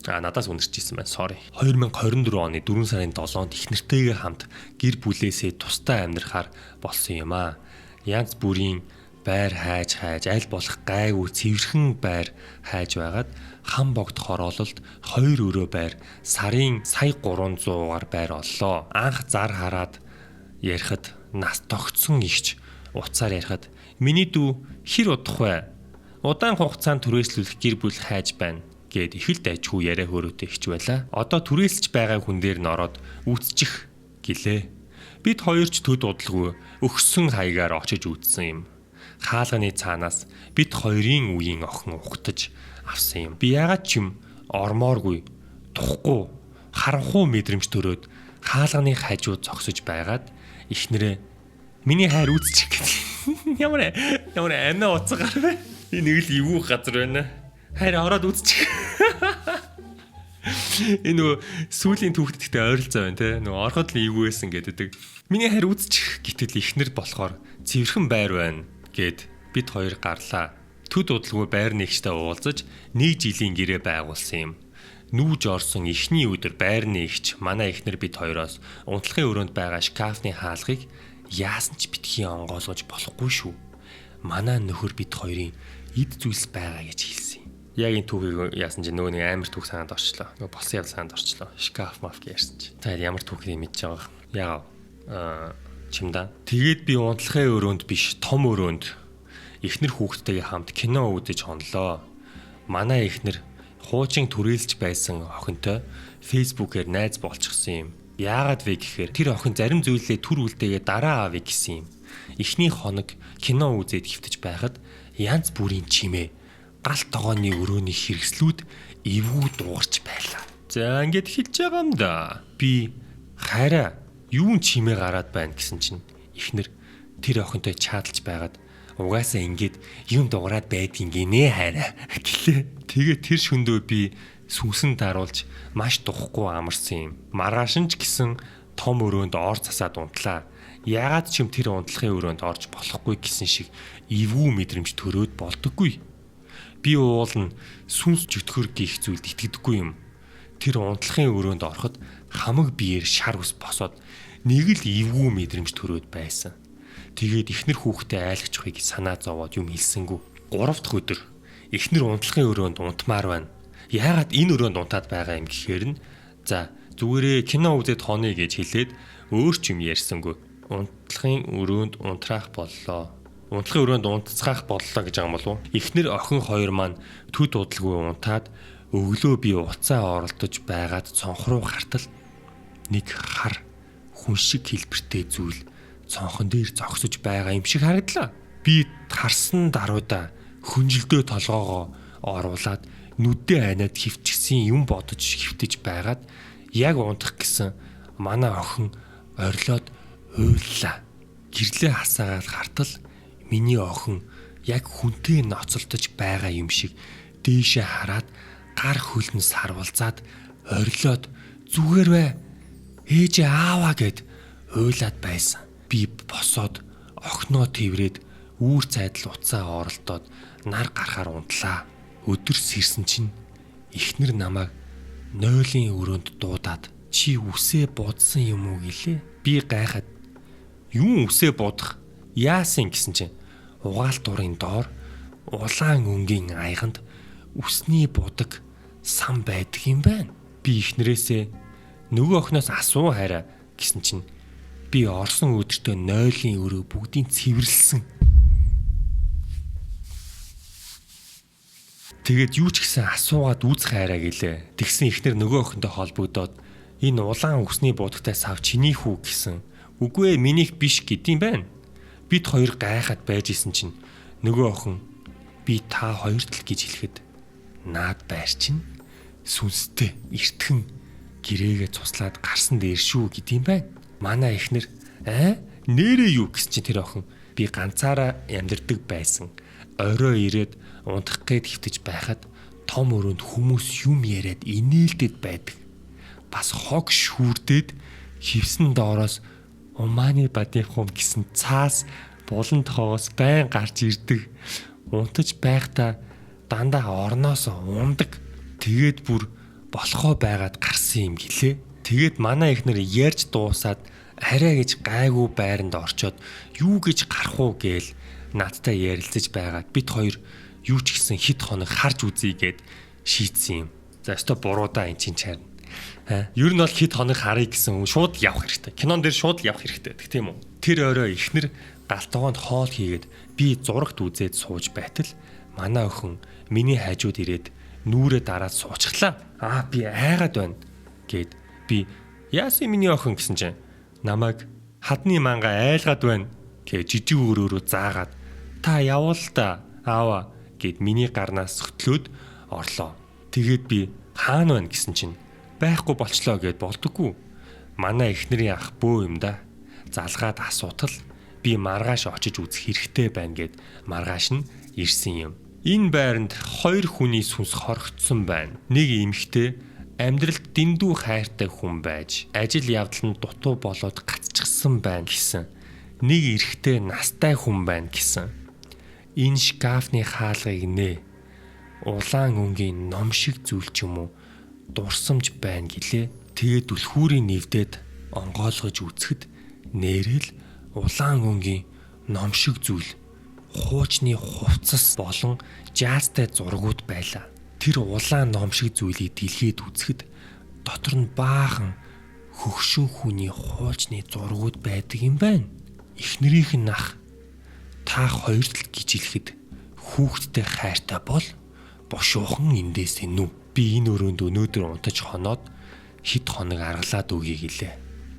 S1: Надаас үнэрчсэн байна. Sorry. 2024 оны 4 сарын 7-нд их нэртэйгээ хамт гэр бүлээсээ тусдаа амьдрахаар болсон юм аа. Янз бүрийн байр хайж аль болох гайгүй цэвэрхэн байр хайж байгаад хам богд хороололд 2 өрөө байр сарын сая 300-аар байр оллоо. Анх зар хараад ярихад нас тогтсон ихч уцаар ярихад миний дүү хэр удах вэ? Удаан хугацаанд түрээслүүлэх гэр бүл хайж байна гэд их л дайжгүй яриа хөрөөтэй ихч байла. Одоо түрээсэлж байгаа хүн дээр н ороод үүсчих гэлээ. Бид хоёр ч төд удалгүй өгсөн хаягаар очиж үзсэн юм. Хаалганы цаанаас бид хоёрын үеийн охин ухтаж авсан юм. Би яагаад ч юм ормооргүй, тухгүй, харанхуй мэдрэмж төрөөд хаалганы хажууд зогсож байгаад ихнэрээ миний хайр үзчих гэдэг. Ямар анаа уцгаар вэ? Энэ нэг л эвгүй газар байна. Хайр ороод үзчих. Энэ нөгөө сүүлийн түүхт гэхдээ ойролцоо байна те. Нөгөө ороход л эвгүй байсан гэдэг. Миний хайр үзчих гэтэл ихнэр болохоор цэвэрхэн байр байна гэд бид хоёр гарлаа. Төд удалгүй байр нэгчтэй уулзаж 1 жилийн гэрээ байгуулсан юм. Нүүж орсон эхний өдөр байр нэгч манай ихнэр бид хоёроос унтлагын өрөөнд байгаа шкафны хаалгыг яасан ч битгий онгойлгож болохгүй шүү. Манай нөхөр бид хоёрын эд зүйлс байгаа гэж хэлсэн юм. Яг энэ түүхийг яасан чинь нөгөө нэг амар түүх санаанд орчлоо. Нөгөө болсон явдал санаанд орчлоо. Шкаф маф ярьсан чинь. За ямар түүхийг мэдж байгаа. Яа чимдаа. Тэгээд би унтлагын өрөөнд биш том өрөөнд эхнэр хүүхдтэйгээ хамт кино үзэж хонлоо. Манай эхнэр хуучин түрээлж байсан охинтой фэйсбүүкээр найз болчихсон юм. Яагаад вэ гэхээр тэр охин зарим зүйлээ түр үлдээгээ дараа авъя гэсэн юм. Эхний хоног кино үзээд хэвтэж байхад янз бүрийн чимээ галт тогооны өрөөний хэрэгслүүд эвгүй дуугарч байлаа. За ингэж хэлж байгаа юм да. Би хараа юун чимээ гараад байна гэсэн чинь эхнэр тэр охинтой чааталж байгаад угаасаа ингэж юм дуурайд байдгийн гинэ хараа гэлээ. Тэгээ тэр шөндөө би сүнсэн даруулж маш духгүй амарсан юм. Маргааш нь ч гэсэн том өрөөнд ор засаад унтлаа. Яагаад ч юм тэр унтлахын өрөөнд орж болохгүй гэсэн шиг эвгүй мэдрэмж төрөөд болдоггүй. Би уулна сүнс жөтгөр гих зүйлд итгэдэггүй юм. Тэр унтлахын өрөөнд ороход хамаг биеэр шар ус босоод нэг л эвгүй мэдрэмж төрөөд байсан. Тэгээд эхнэр хүүхдээ айлгчихыг санаа зовоод юм хэлсэнгүү. 3 дахь өдөр эхнэр унтлахын өрөөнд унтмаар байна. Яагаад энэ өрөөнд унтаад байгаа юм гэхээр нь за зүгээрээ кино үзээд хонё гэж хэлээд өөр ч юм ярьсангүй. Унтлахын өрөөнд унтраах боллоо. Унтлахын өрөөнд унтцгаах боллоо гэж байгаа юм болов уу? Эхнэр охин хоёр маань төд удалгүй унтаад өглөө би уцаа оролдож байгаад цонх руу гартал нэг хар хүн шиг хэлбэртэй зүйл цонхон дээр зогсож байгаа юм шиг харагдлаа. Би харсан даруйда хүнжилдөө толгоогоо оруулаад нүдээ айнаад хөвчихсэн юм бодож хөвтөж байгаад яг унтах гэсэн манай охин орилоод уйллаа. Гэрлээ хасаагаад гартал миний охин яг хүнтэй ноцолдож байгаа юм шиг дээшээ хараад гар хөлнөс харвалзаад орилоод зүгээр бай. Ээжээ ааваа гэд уйлаад байсан. Би босоод охиноо тэврээд үүр цайдал уцаа оролдоод нар гарахаар унтлаа. Өдөр сэрсэн чинь эхнэр намайг нойлын өрөөнд дуудаад чи үсээ будсан юм уу гэлээ. Би гайхаад юу үсээ будах яасан гэсэн чинь угаал дурын доор улаан өнгийн аяганд үсний будаг сан байдаг юм байна. Би эхнэрээсээ нөгөө охиноос асуу хараа гэсэн чинь би орсон өдөртөө нойлын өрөө бүгдийг цэвэрлсэн. Тэгээд юу ч гэсэн асуугаад үүсэх хайраа гэлээ. Тэгсэн ихнэр нөгөө охинтой холбогдоод энэ улаан үсний будагтай сав чиний хүү гэсэн. Үгүй ээ минийх биш гэдэм байна. Бид хоёр гайхаад байж исэн чинь нөгөө охин би та хоёрт л гэж хэлэхэд наад байр чинь сүнстэй эртхэн гэрээгээ цуслаад гарсан дээр шүү гэдэм байна. Манай эхнэр нэрээ юу гэсэн чинь тэр охин би ганцаараа амьдардаг байсан. Орой ирээд унтах гээд хөвтөж байхад том өрөөнд хүмүүс юм яриад инээлдэд байдаг. Бас хог шүүрдээд хевсэн доороос умааны бадихум гэсэн цаас булан тоогоос байн гарч ирдэг. Унтаж байхдаа дандаа орноос ундаг. Тэгээд бүр болохоо байгаад гарсан юм гэлээ. Тэгээд манай ихнэр ярьж дуусаад арай гэж гайгүй байранд орчоод юу гэж гарах уу гээл надтай ярилцаж байгаад бид хоёр юу ч гэсэн хит хоног харж үзье гэд шийдсэн юм. За өстой буруудаа эн чин чарна. Ер нь бол хит хоног харъя гэсэн шууд явах хэрэгтэй. Кинон дээр шууд явах хэрэгтэй гэх тийм үү? Тэр орой ихнэр галтгоонд хоол хийгээд би зурагт үзээд сууж байтал манай охин миний хажууд ирээд нүүрээ дараад суучглаа. Би айгаад байна гэд би яасан миний охин гэсэн чинь намайг хадны манга айлгаад байна гэж жижиг өрөөрөө заагаад та явуул та аава гэд миний гарнаас хөтлөөд орлоо. Тэгээд би хаана байна гэсэн чинь байхгүй болчлоо гэд болдоггүй. Манай эхнэрийн ах бөө юм да. Залгаад асуутал би маргааш очиж үзэх хэрэгтэй байна гэд маргааш нь ирсэн юм. Энэ байранд 2 хүний сүнс хоригдсон байна. Нэг эмэгтэй амьдралд дэндүү хайртай хүн байж ажил явдал нь дутуу болоод гацчихсан байна гэсэн. Нэг эрэгтэй настай хүн байна гэсэн. Энэ шкафны хаалгыг нэ улаан өнгийн ном шиг зүйл ч юм уу дурсамж байна гэлээ. Тэгээд түлхүүрийн нэвдээд онгойлгож үзэхэд нэрэл улаан өнгийн ном шиг зүйл хуучны хувцас болон жаастай зургууд байлаа. Тэр улаан ном шиг зүйлийг дэлхийд үзэхэд дотор нь баахан хөгшин хүний хуучны зургууд байдаг юм байна. Эхнэрийнх нь ах та хоёрт л гэж хэлэхэд хүүхдтэй хайртай бол бошуухан эндээс энүү. Би энэ өрөөнд өнөөдөр унтаж хоноод хит хоног аргалаад өгье гэлээ.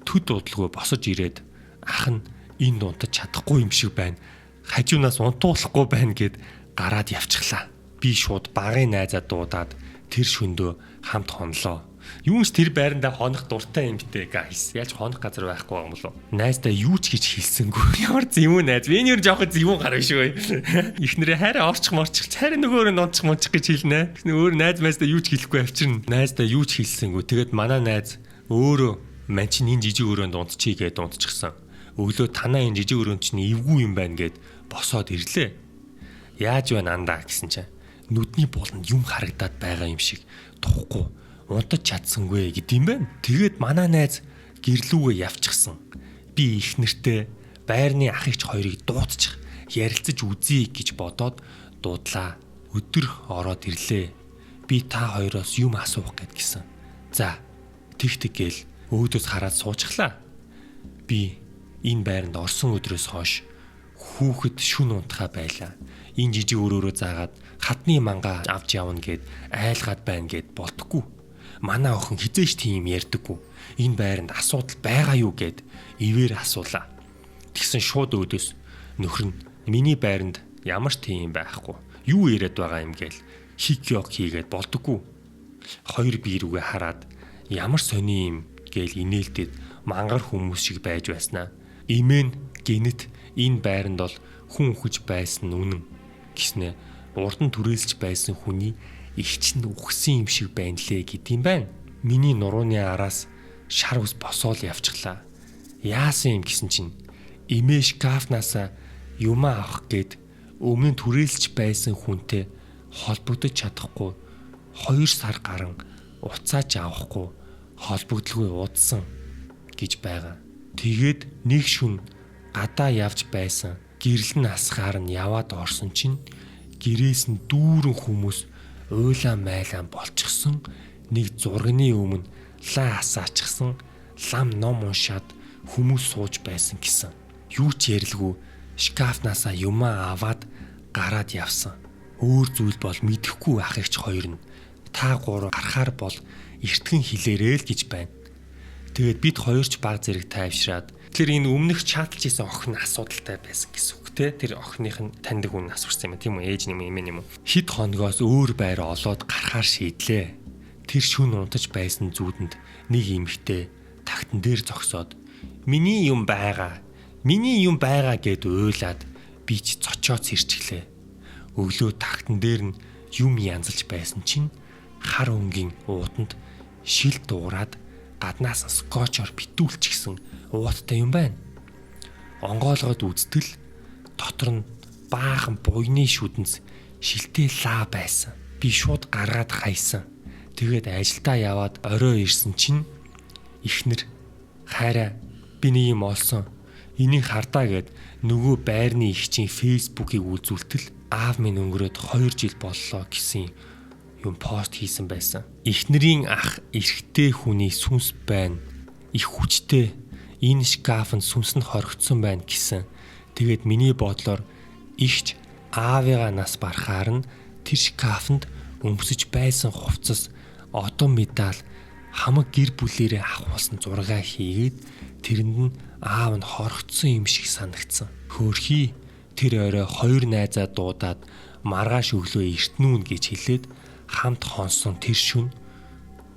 S1: Төд удалгүй босож ирээд ах нь энд унтаж чадахгүй юм шиг байна. Хажуунаас унтуулахгүй байна гэд гараад явчихлаа. Би шууд багын найзаа дуудаад тэр шөндөө хамт хонлоо. Юунс тэр байрандаа хонох дуртай юм битээ гайс. Яаж хонох газар байхгүй юм болов? Найздаа юу ч гэж хэлсэнгүй. Ямар зэвүүн найз. Би нэр жоохон зэвүүн гарав шүү. Ихнэрээ хайраа орчих харин нөгөөр нь унчих мунчих гэж хэлнэ. Өөр найз майздаа юу ч хэлэхгүй авчирна. Найздаа юу ч хэлсэнгүй. Тэгээд манай найз өөрөө Ман чинь энэ жижиг өрөөнд унтчихъя гэд унтчихсан. Өглөө танаа энэ жижиг өрөөнд чинь эвгүй юм байна гэд босоод ирлээ. Яаж байна андаа гэсэн чинь нүдний буланд юм харагдаад байгаа юм шиг тухгүй унтаж чадсангүй гэдэм байна. Тэгээд манай найз гэрлүүгээ явчихсан. Би их нэртэй байрны ах эгч хоёрыг дуудчих ярилцаж үзье гэж бодоод дуудлаа. Өдөр ороод ирлээ. Би та хоёроос юм асуух гэдгийгсэн. За тэгтэг гээл өөдөөс хараад суучглаа. Би энэ байранд орсон өдрөөс хойш хүүхэд шүн унтахаа байлаа. Энэ жижиг өрөөрөө заагаад хадны мангаа авч явна гэд айлгаад байна гэд болтгүй. Манай охин хизээш тийм ярьдаггүй. Энэ байранд асуудал байгаа юу гэд ивээр асуулаа. Тэгсэн шууд өөдөөс нөхөр нь миний байранд ямар ч тийм байхгүй. Юу яриад байгаа юм гээл хикёк хийгээд болдоггүй. Хоёр би рүүгээ хараад ямар сони юм гээл инээлдэд мангар хүмүүс шиг байж байснаа. Имэн гинэт энэ байранд бол хүн хүч байсан үнэн гэснэ. Урд нь түрээлж байсан хүний ихч нь үхсэн юм шиг байна лээ гэдэм байна. Миний нурууны араас шар ус босоол явчихлаа. Яасан юм гэсэн чинь имээ шкафнаасаа юм авах гээд өмнө түрээлж байсан хүнтэй холбогдож чадахгүй 2 сар гарan уцааж авахгүй холбогдлгүй удсан гэж байгаа. Тэгээд нэг шүн гадаа явж байсан гэрэл нь асгаар нь яваад орсон чинь гэрээс нь дүүрэн хүмүүс уйлаа майлаа болчихсон. Нэг зурганы өмнө лаа асаачсан лам ном уншаад хүмүүс сууж байсан гэсэн. Юу ч ярилгүй шкафнаасаа юмаа аваад гараад явсан. Өөр зүйл бол мэдэхгүй ах эгч хоёр нь та гурав гарахаар бол эртгэн хэлээрээ л гэж байна. Тэгээд бид хоёрч баг зэрэг тайвшраад тэр энэ өмнөх чаталж исэн охин асуудалтай байсан гэсэн үг те. Тэр охиных нь таньдаг хүн асуурсан юм тийм үү? Ээж юм юм. Хэд хоногоос өөр байр олоод гарахаар шийдлээ. Тэр шүн унтаж байсан зүудэнд нэг эмэгтэй тагтан дээр зогсоод миний юм байгаа гэд уйлаад би ч цочоод сэрчглээ. Өглөө тагтан дээр нь юм янзалж байсан чинь хар өнгийн ууданд шил дуураад гаднаас скотчоор битүүлчихсэн ууттай юм байна. Онгоолгоод үзтэл дотор нь баахан буйны шүдэнс шилтэй лаа байсан. Би шууд гаргаад хайсан. Тэгээд ажилдаа яваад орой ирсэн чинь ихнэр хайраа би нэг юм олсон. Энийг хардаа гэд нөгөө байрны ихчийн фейсбુકийг үзүүлтэл аав минь өнгөрөөд 2 жил боллоо гэсэн юм пост хийсэн байсан. Эхнэрийн ах эрэгтэй хүний сүнс байна. Их хүчтэй. Энэ шкафанд сүнс нь хоригдсон байна гэсэн. Тэгээд миний бодлоор ихч аавыгаа нас барахаар нь тэр шкафанд өмсөж байсан хувцас одоо медаль хамаг гэр бүлээрээ авахулсан зураг хийгээд тэрэнд нь аав нь хоригдсон юм шиг санагдсан. Хөөрхий тэр орой 2 найзаа дуудаад маргааш өглөө эртнүүн гэж хэлээд хамт хонсон тэр шүн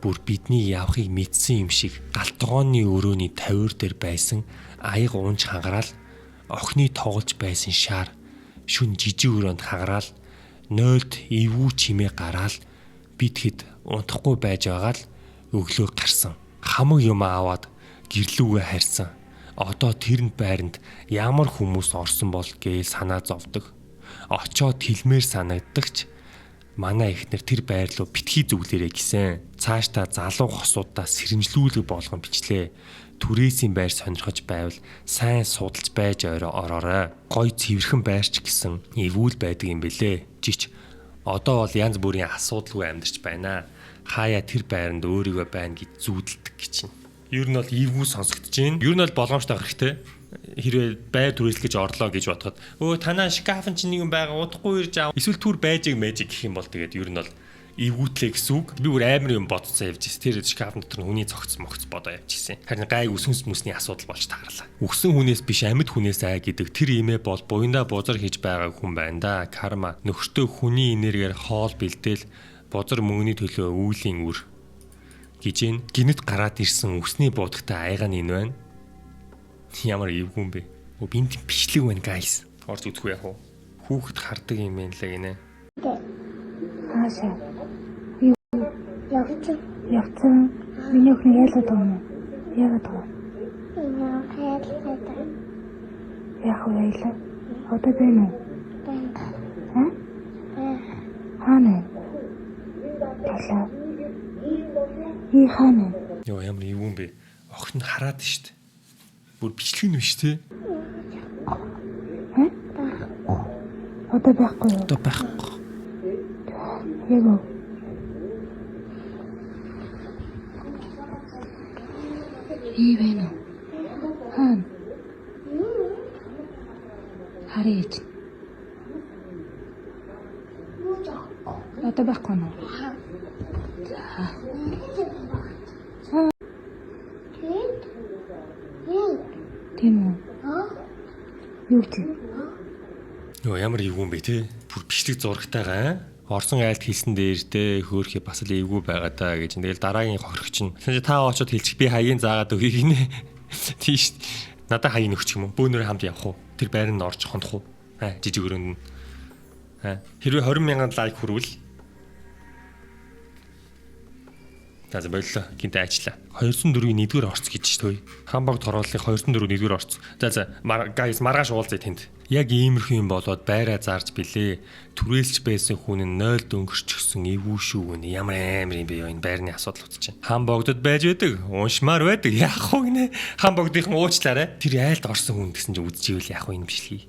S1: бүр бидний явахыг мэдсэн юм шиг галтгооны өрөөний тавир дээр байсан аяг унж хангараал охины тоглож байсан шар шүн жижиг өрөөнд хангараал нойлд эвгүй чимээ гараал битгэд унтахгүй байж байгаа л өглөө гарсан. Хамаг юм аваад гэрлүүгээ харьсан. Одоо тэрэнд байранд ямар хүмүүс орсон бол гээл санаа зовдөг. Очоод хэлмээр санагддагч манай ихнэр тэр байр руу битгий зүглээрэй гэсэн. Цаашдаа залуу хосуудаа сэрэмжлүүлэг болгон бичлээ. Түрээсийн байр сонирхож байвал сайн судалж байж ороорой. Гой цэвэрхэн байрч гэсэн эвүүл байдаг юм бэлээ. Жич одоо бол янз бүрийн асуудалгүй амьдарч байна. Хаяа тэр байранд өөрийгөө байна гэж зүүдэлдэг гэж чинь. Ер нь бол эвгүй сонсогдож байна. Ер нь бол болгоомжтой хэрэгтэй. Хэрвээ байр түрээслэх гэж орлоо гэж бодоход танаа шкафын чинь нэг юм байгаа удахгүй ирж аав. Эсвэл түр байжиг мэжиг гэх юм бол тэгээд ер нь бол эвгүүтлээ гэсэн үг. Би бүр амар юм бодцоо явж ирсэн. Тэр шкафын дотор нь хүний цогц могц бодоо явж ирсэн. Харин гай өсөнс мүсний асуудал болж таарлаа. Үхсэн хүнээс биш амьд хүнээс ай гэдэг тэр имээ бол буйндаа бузар хийж байгаа хүн байна да. Карма нөхөртөө хүний энергиэр хоол бэлдээл бузар мөнгөний төлөө үүлийн үр гижэн гинэт гараад ирсэн үсний буудагтай айгаа нь энэ байна. Ямар эвгүй юм бэ? Бинт бичлэг байна guys. Орж үзэхгүй яах вэ? Хүүхэд хардаг юм байна лээ гинэ.
S4: Явцсан. Миний охин ялаад байна. Яагаад вэ? Яг уу яйлаа. Одоо байна уу? Хаана? Талаа. Хаана?
S1: Йоо ямар эвгүй юм бэ? Охин хараад штт. Бүр бичлэг нь биш те.
S4: Одоо байхгүй юу?
S1: Одоо байхгүй.
S4: Яг уу. Байна уу? Хаана? Хараач. Одоо байхгүй нь. Тийм үү? Юу ч.
S1: Йоо ямар эвгүй юм бэ те. Бүр бичлэг зурагтайгаа Орсон айлд хэлсэн дээр те хөөхий бас л эвгүй байгаа даа гэж. Тэгэл дараагийн хохирогч нь санаж та очоод хэлчих би хаягийн заагаад өгье гинэ. Тийш. Надаа хаяг нөхчих юм уу? Бөөнөр хамт явах уу? Тэр байранд орж хонох уу? Жижиг өрөөнд нь. Хэрвээ 20,000 лайк хүрвэл за боллоо. Гинт ажиллаа. 204-ийн 1-р орц гэж шүү. Хамбогд хорооллын 204 1-р орц. За guys маргааш уулзъя тэнд. Яг иймэрхүү юм болоод байраа зарж билээ. Түрээлж байсан хүн нь 0 дөнгөрчихсөн эвгүй шүү гэнэ. Ямар амар юм бэ ёо энэ байрны асуудал утчих. Хамбогдод байж байдаг. Уншмаар байдаг. Яах вэ гинэ? Хамбогдынхан уучлаарай. Тэр айлд орсон хүн гэсэн чинь үзчихвэл яах вэ энэ бичлэгийг.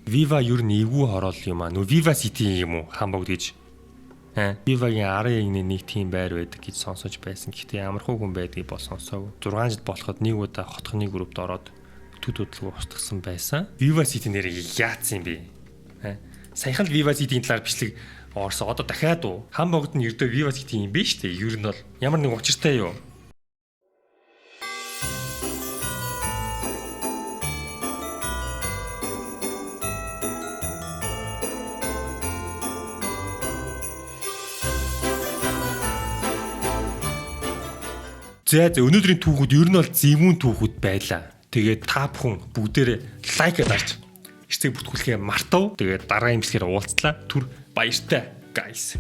S1: Viva юу н эвгүй хороол юм аа. Нөө Viva City юм уу? Хамбогд гэж. Viva-гийн 11-ний нэг тийм байр байдаг гэж сонсож байсан. Гэхдээ ямархуу хүн байдгийг бол сонсоогүй. 6 жил болоход нэг удаа хотхны группт ороод төд хөдөлгөөн устгасан байсан. Viva City нэр яатсан юм бэ? Саяхан л Viva City-ийн талаар бичлэг орсон. Одоо дахиад уу? Хамбогд нь ердөө Viva City юм биш үү? Ер нь бол ямар нэг учиртай юу? За өнөөдрийн түүхүүд ер нь бол зэвүүн түүхүүд байлаа. Тэгээд та бүхэн бүгдээрээ лайк дарж эцэг бүтгүүлэхээ мартав. Тэгээд дараагийн бичлэгээр уулзлаа. Түр баяртай guys.